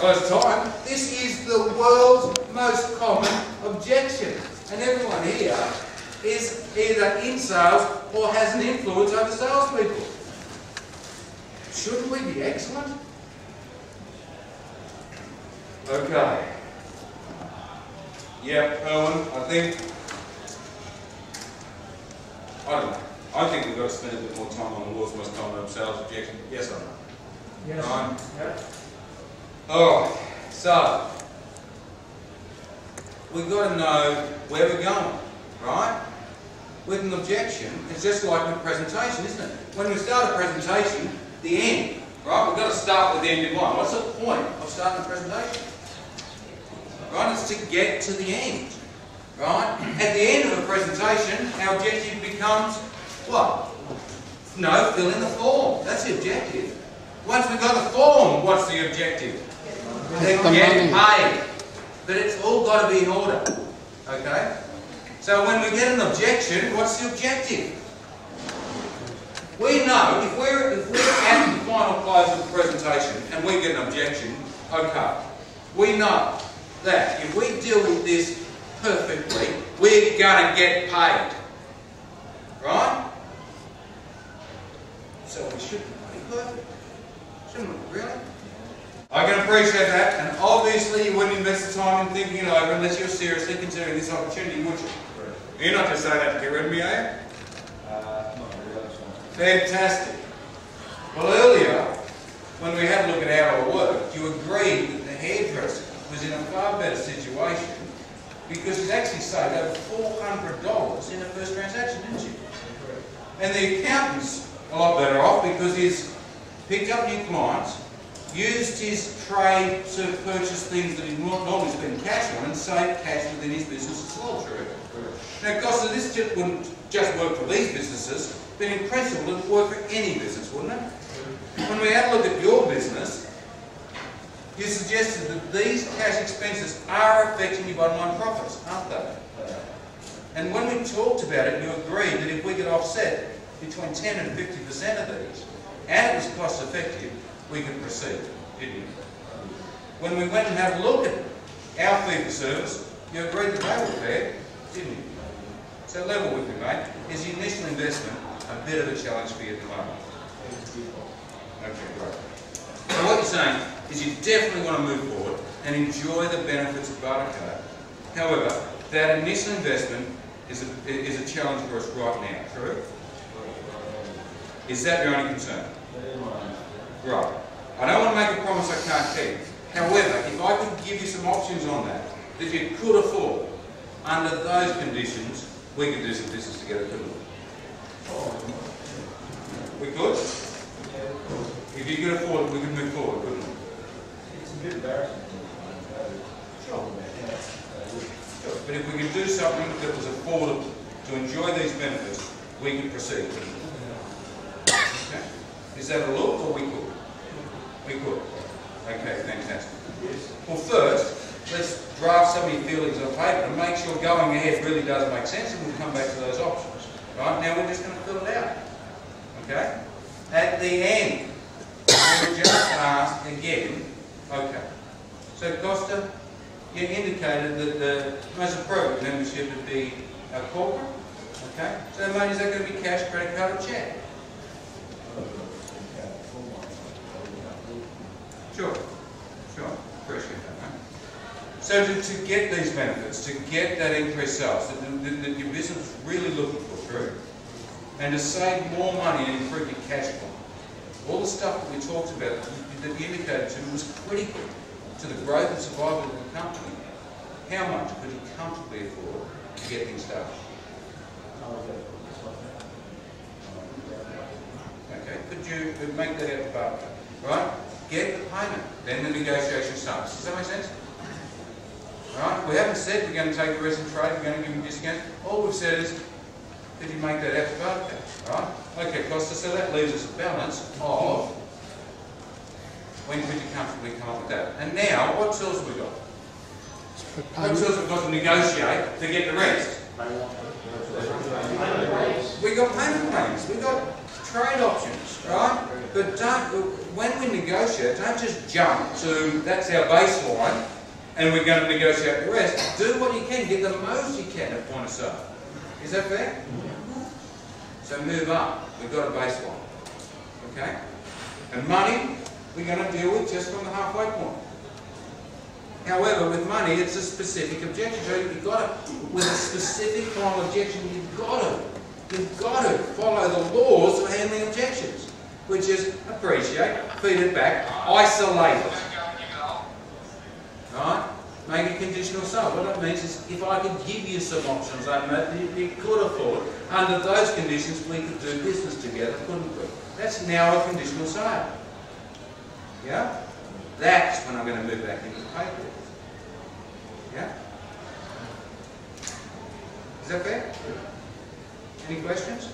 well, it's time. This is the world's most common objection. And everyone here is either in sales or has an influence over salespeople. Shouldn't we be excellent? Okay. Yeah, Erwin, I don't know. I think we've got to spend a bit more time on the world's most common sales objection. Yes or no? Yes. Right? Yep. Alright, so we've got to know where we're going, right? With an objection, it's just like a presentation, isn't it? When we start a presentation, the end, right? We've got to start with the end in mind. What's the point of starting a presentation? Right? It's to get to the end, right? At the end of a presentation, our objective becomes what? No, fill in the form. That's the objective. Once we've got the form, what's the objective? Then get paid. But it's all got to be in order. Okay? So when we get an objection, what's the objective? We know if we're at the final close of the presentation and we get an objection, okay, we know that if we deal with this perfectly, we're going to get paid. Right? So we should be pretty perfect. Shouldn't we, really? I can appreciate that, and obviously you wouldn't invest the time in thinking it over unless you're seriously considering this opportunity, would you? You're not just saying that to get rid of me, are you? Not really. Fantastic. Well, earlier, when we had a look at our work, you agreed that the hairdresser was in a far better situation because he's actually saved over $400 in the first transaction, didn't you? And the accountant's a lot better off because he's picked up new clients, used his trade to purchase things that he'd normally spend cash on and save cash within his business as well, true? Now, Costa, this wouldn't just work for these businesses, but in principle it would work for any business, wouldn't it? When we had a look at your business, you suggested that these cash expenses are affecting your bottom line profits, aren't they? And when we talked about it, you agreed that if we could offset between 10 and 50% of these, and it was cost effective, we could proceed, didn't you? When we went and had a look at our fee for service, you agreed that they were fair, didn't you? So level with me, mate. Is the initial investment a bit of a challenge for you at the moment? Okay, great. So what you're saying is you definitely want to move forward and enjoy the benefits of Bartercode. However, that initial investment is a challenge for us right now, true? Is that your only concern? Right. I don't want to make a promise I can't keep. However, if I could give you some options on that you could afford, under those conditions, we could do some business together, couldn't we? We could? If you could afford it, we could move forward, couldn't we? It's a bit embarrassing. Sure. But if we could do something that was affordable to enjoy these benefits, we could proceed, couldn't we? Okay. Is that a look, or we could? We could. Okay, fantastic. Yes. Well, first, let's draft some of your feelings on paper and make sure going ahead really does make sense, and we'll come back to those options. Right, now we're just going to fill it out. Okay? At the end, we'll just ask again, okay. So, Costa, you indicated that the most appropriate membership would be a corporate. Okay? So, mate, is that going to be cash, credit card, or cheque? Sure. Sure. Appreciate that, mate. So to get these benefits, to get that increased sales that your business is really looking for, true? And to save more money and improve your cash flow. All the stuff that we talked about that you indicated to me was critical to the growth and survival of the company. How much could you comfortably afford to get things started? Okay, could you make that out to Barker? Right? Get the payment, then the negotiation starts. Does that make sense? Right? We haven't said we're going to take the rest of the trade, we're going to give them discounts. All we've said is, could you make that out to Barker? Right? Okay, Costa, so that leaves us a balance of when could you comfortably come up with that? And now, what tools have we got? What tools have we got to negotiate to get the rest? We've got payment plans. We've got trade options, right? But when we negotiate, don't just jump to, that's our baseline, and we're going to negotiate the rest. Do what you can, get the most you can at point of sale. Is that fair? So move up. We've got a baseline. Okay? And money, we're going to deal with just from the halfway point. However, with money, it's a specific objection. So you've got to, with a specific final objection, you've got to follow the laws of handling objections, which is appreciate, feed it back, isolate it. Right? Make a conditional sale. What that means is, if I could give you some options, you could afford, under those conditions, we could do business together, couldn't we? That's now a conditional sale. Yeah? That's when I'm going to move back into the paper. Yeah? Is that fair? Any questions?